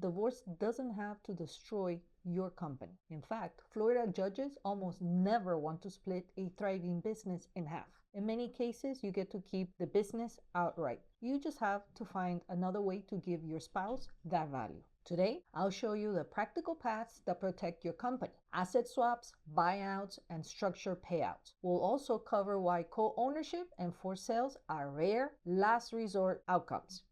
divorce doesn't have to destroy your company. In fact, Florida judges almost never want to split a thriving business in half. In many cases, you get to keep the business outright. You just have to find another way to give your spouse that value. Today, I'll show you the practical paths that protect your company: asset swaps, buyouts, and structured payouts. We'll also cover why co-ownership and forced sales are rare, last resort outcomes.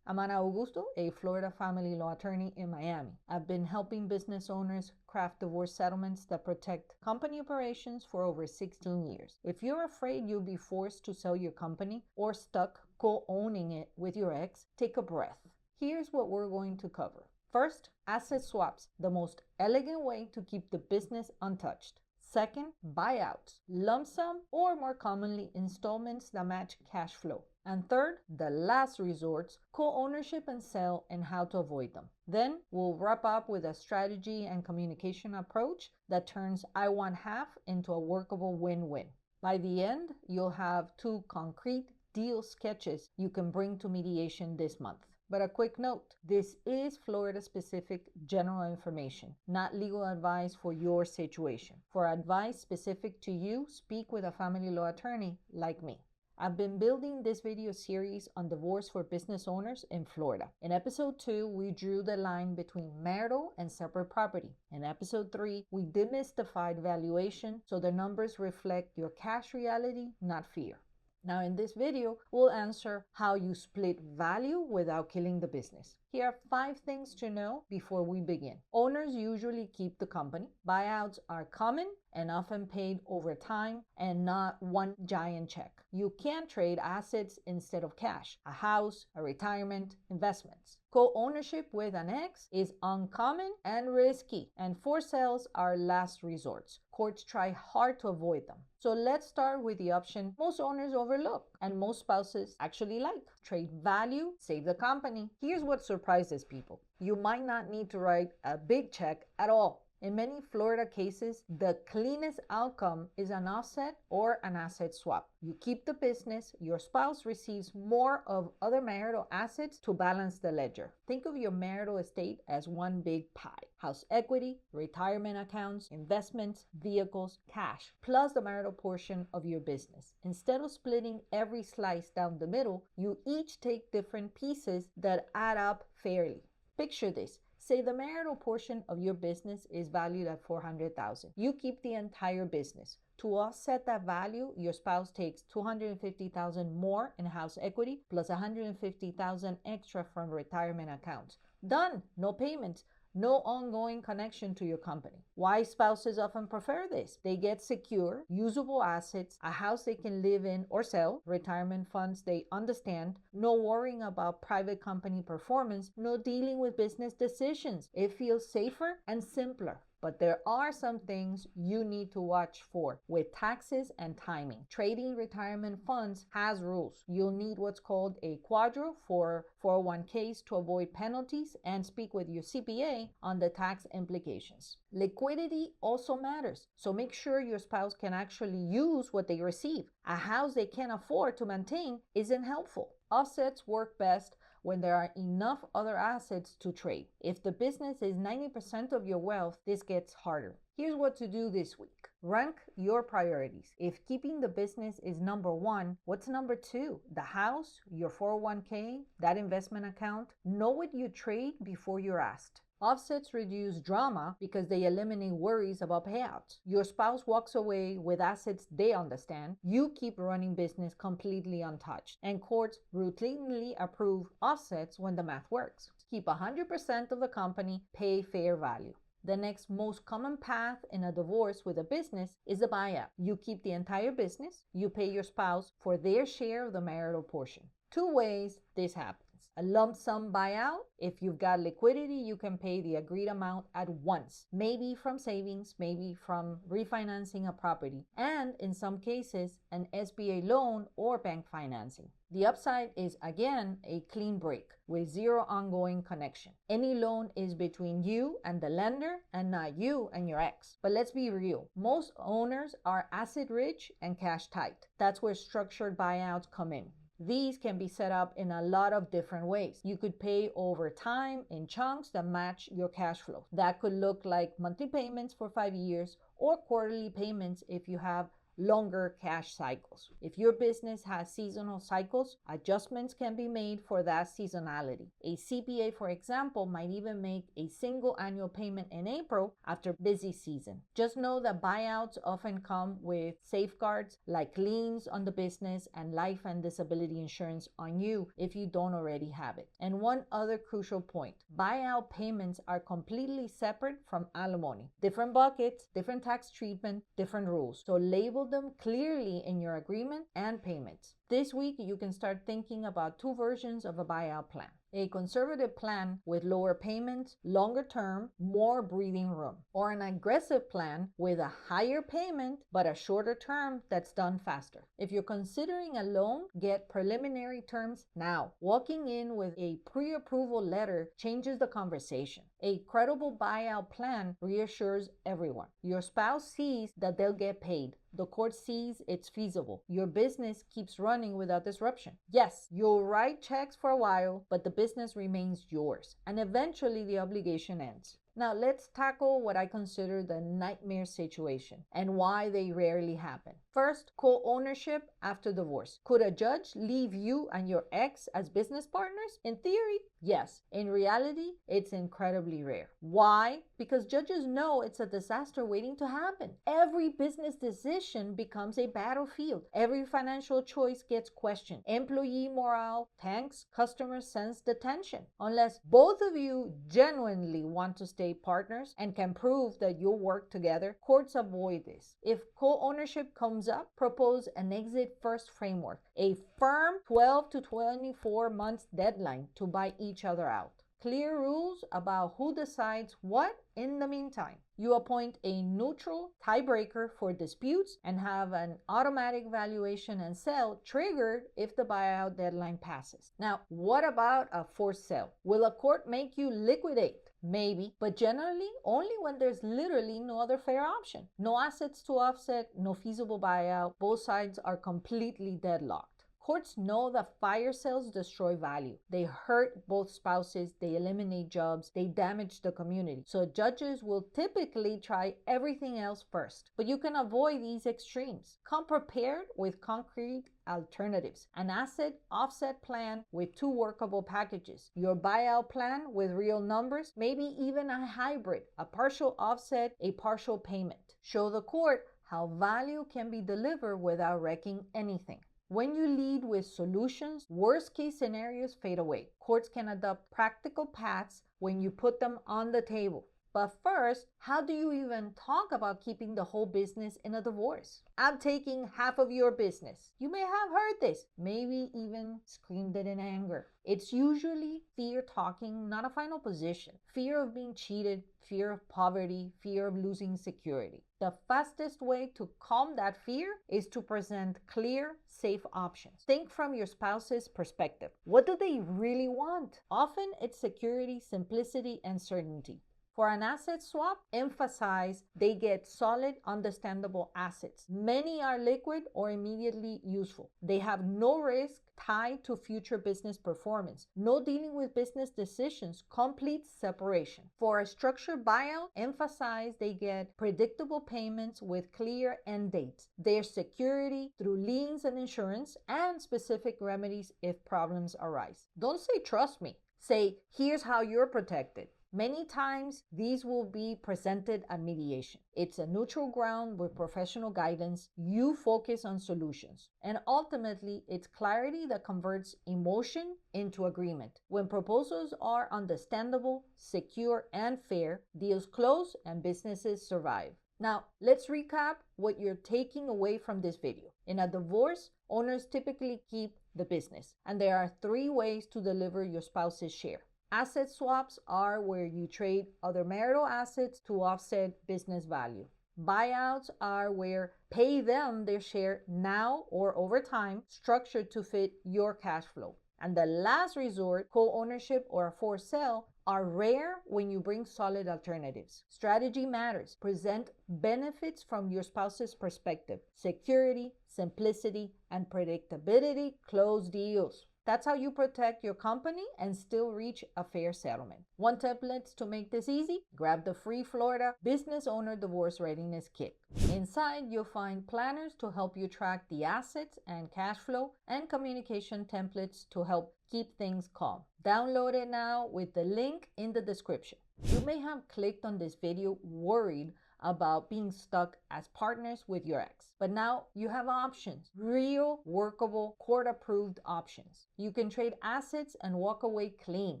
I'm Augusto, a Florida family law attorney in Miami. I've been helping business owners craft divorce settlements that protect company operations for over 16 years. If you're afraid you'll be forced to sell your company or stuck co-owning it with your ex, take a breath. Here's what we're going to cover. First, asset swaps, the most elegant way to keep the business untouched. Second, buyouts, lump sum, or more commonly, installments that match cash flow. And third, the last resorts, co-ownership and sale and how to avoid them. Then we'll wrap up with a strategy and communication approach that turns I want half into a workable win-win. By the end, you'll have 2 concrete deal sketches you can bring to mediation this month. But a quick note, this is Florida-specific general information, not legal advice for your situation. For advice specific to you, speak with a family law attorney like me. I've been building this video series on divorce for business owners in Florida. In episode 2, we drew the line between marital and separate property. In episode 3, we demystified valuation so the numbers reflect your cash reality, not fear. Now in this video, we'll answer how you split value without killing the business. Here are 5 things to know before we begin. Owners usually keep the company. Buyouts are common and often paid over time and not one giant check. You can trade assets instead of cash: a house, a retirement, investments. Co-ownership with an ex is uncommon and risky, and forced sales are last resorts. Courts try hard to avoid them. So let's start with the option most owners overlook and most spouses actually like: trade value, save the company. Here's what surprises people. You might not need to write a big check at all. In many Florida cases, the cleanest outcome is an offset or an asset swap. You keep the business, your spouse receives more of other marital assets to balance the ledger. Think of your marital estate as one big pie: house equity, retirement accounts, investments, vehicles, cash, plus the marital portion of your business. Instead of splitting every slice down the middle, you each take different pieces that add up fairly. Picture this. Say the marital portion of your business is valued at $400,000. You keep the entire business. To offset that value, your spouse takes $250,000 more in house equity plus $150,000 extra from retirement accounts. Done. No payments. No ongoing connection to your company. Why spouses often prefer this? They get secure, usable assets, a house they can live in or sell, retirement funds they understand, no worrying about private company performance, no dealing with business decisions. It feels safer and simpler. But there are some things you need to watch for with taxes and timing. Trading retirement funds has rules. You'll need what's called a quadro for 401ks to avoid penalties, and speak with your CPA on the tax implications. Liquidity also matters, so make sure your spouse can actually use what they receive. A house they can't afford to maintain isn't helpful. Offsets work best when there are enough other assets to trade. If the business is 90% of your wealth, this gets harder. Here's what to do this week. Rank your priorities. If keeping the business is number 1, what's number 2? The house, your 401k, that investment account? Know what you trade before you're asked. Offsets reduce drama because they eliminate worries about payouts. Your spouse walks away with assets they understand. You keep running business completely untouched. And courts routinely approve offsets when the math works. Keep 100% of the company, pay fair value. The next most common path in a divorce with a business is a buyout. You keep the entire business. You pay your spouse for their share of the marital portion. 2 ways this happens. A lump sum buyout: if you've got liquidity, you can pay the agreed amount at once, maybe from savings, maybe from refinancing a property, and in some cases, an SBA loan or bank financing. The upside is, again, a clean break with 0 ongoing connection. Any loan is between you and the lender and not you and your ex. But let's be real. Most owners are asset rich and cash tight. That's where structured buyouts come in. These can be set up in a lot of different ways. You could pay over time in chunks that match your cash flow. That could look like monthly payments for 5 years or quarterly payments if you have longer cash cycles. If your business has seasonal cycles, adjustments can be made for that seasonality. A CPA, for example, might even make a single annual payment in April after busy season. Just know that buyouts often come with safeguards like liens on the business and life and disability insurance on you if you don't already have it. And one other crucial point, buyout payments are completely separate from alimony. Different buckets, different tax treatment, different rules. So label them clearly in your agreement and payments. This week, you can start thinking about two versions of a buyout plan. A conservative plan with lower payments, longer term, more breathing room, or an aggressive plan with a higher payment but a shorter term that's done faster. If you're considering a loan, get preliminary terms now. Walking in with a pre-approval letter changes the conversation. A credible buyout plan reassures everyone. Your spouse sees that they'll get paid. The court sees it's feasible. Your business keeps running without disruption. Yes, you'll write checks for a while, but the business remains yours, and eventually the obligation ends. Now let's tackle what I consider the nightmare situation and why they rarely happen. First, co-ownership after divorce. Could a judge leave you and your ex as business partners? In theory, yes. In reality, it's incredibly rare. Why? Because judges know it's a disaster waiting to happen. Every business decision becomes a battlefield. Every financial choice gets questioned. Employee morale tanks, customers sense the tension. Unless both of you genuinely want to stay partners and can prove that you'll work together, courts avoid this. If co-ownership comes up, propose an exit first framework, a firm 12 to 24 months deadline to buy each other out. Clear rules about who decides what in the meantime. You appoint a neutral tiebreaker for disputes and have an automatic valuation and sale triggered if the buyout deadline passes. Now, what about a forced sale? Will a court make you liquidate? Maybe, but generally only when there's literally no other fair option. No assets to offset, no feasible buyout. Both sides are completely deadlocked. Courts know that fire sales destroy value. They hurt both spouses, they eliminate jobs, they damage the community. So judges will typically try everything else first. But you can avoid these extremes. Come prepared with concrete alternatives. An asset offset plan with 2 workable packages. Your buyout plan with real numbers, maybe even a hybrid, a partial offset, a partial payment. Show the court how value can be delivered without wrecking anything. When you lead with solutions, worst-case scenarios fade away. Courts can adopt practical paths when you put them on the table. But first, how do you even talk about keeping the whole business in a divorce? I'm taking half of your business. You may have heard this, maybe even screamed it in anger. It's usually fear talking, not a final position. Fear of being cheated, fear of poverty, fear of losing security. The fastest way to calm that fear is to present clear, safe options. Think from your spouse's perspective. What do they really want? Often it's security, simplicity, and certainty. For an asset swap, emphasize they get solid, understandable assets. Many are liquid or immediately useful. They have no risk tied to future business performance. No dealing with business decisions. Complete separation. For a structured buyout, emphasize they get predictable payments with clear end dates. Their security through liens and insurance, and specific remedies if problems arise. Don't say trust me. Say here's how you're protected. Many times, these will be presented at mediation. It's a neutral ground with professional guidance. You focus on solutions. And ultimately, it's clarity that converts emotion into agreement. When proposals are understandable, secure, and fair, deals close and businesses survive. Now, let's recap what you're taking away from this video. In a divorce, owners typically keep the business, and there are 3 ways to deliver your spouse's share. Asset swaps are where you trade other marital assets to offset business value. Buyouts are where pay them their share now or over time, structured to fit your cash flow. And the last resort, co-ownership or a forced sale, are rare when you bring solid alternatives. Strategy matters. Present benefits from your spouse's perspective. Security, simplicity, and predictability. Close deals. That's how you protect your company and still reach a fair settlement. Want templates to make this easy? Grab the free Florida Business Owner Divorce Readiness Kit. Inside, you'll find planners to help you track the assets and cash flow, and communication templates to help keep things calm. Download it now with the link in the description. You may have clicked on this video worried about being stuck as partners with your ex. But now you have options, real, workable, court-approved options. You can trade assets and walk away clean.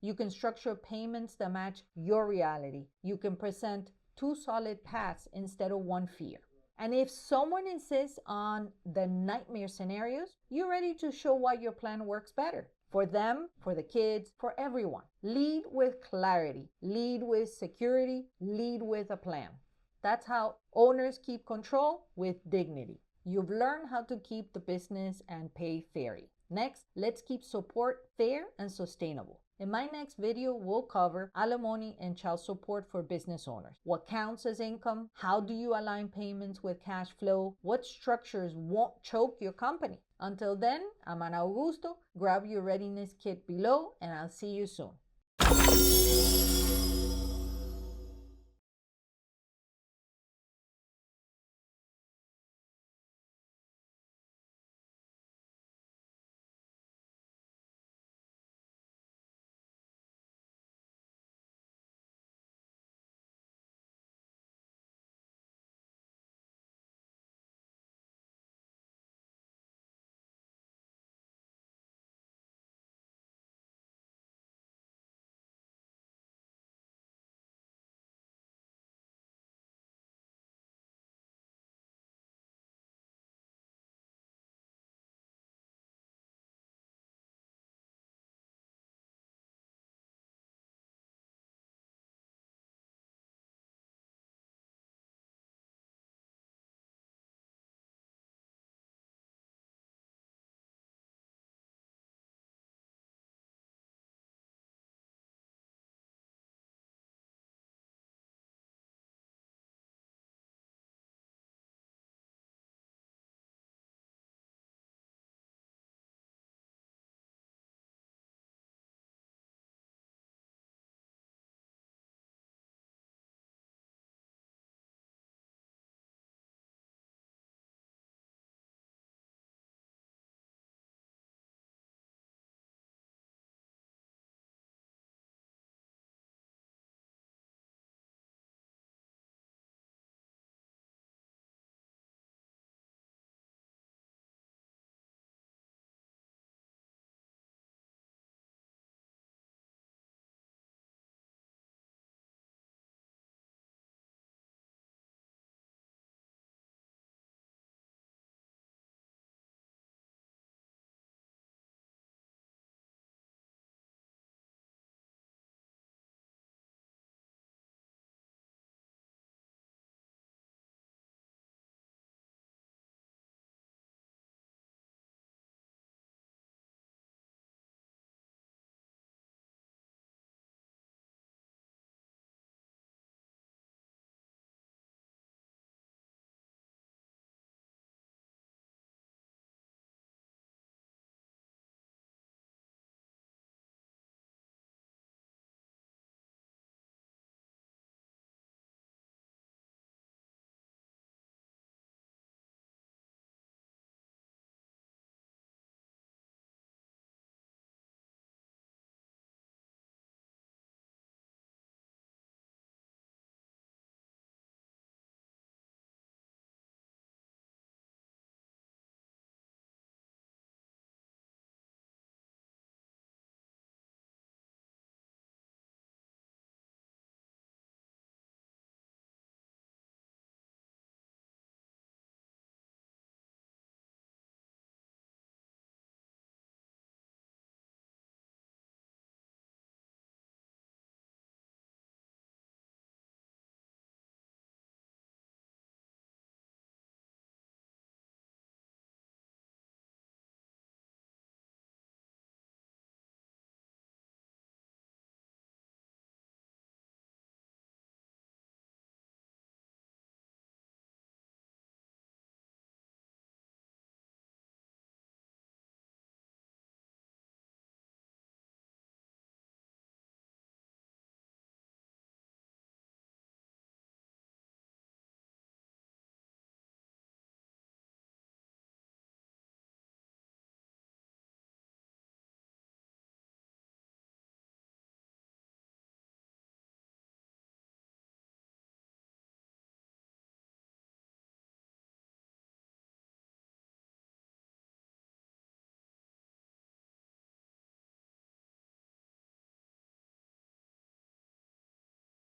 You can structure payments that match your reality. You can present two solid paths instead of one fear. And if someone insists on the nightmare scenarios, you're ready to show why your plan works better. For them, for the kids, for everyone. Lead with clarity. Lead with security. Lead with a plan. That's how owners keep control with dignity. You've learned how to keep the business and pay fairly. Next, let's keep support fair and sustainable. In my next video, we'll cover alimony and child support for business owners. What counts as income? How do you align payments with cash flow? What structures won't choke your company? Until then, I'm Augusto. Grab your readiness kit below, and I'll see you soon.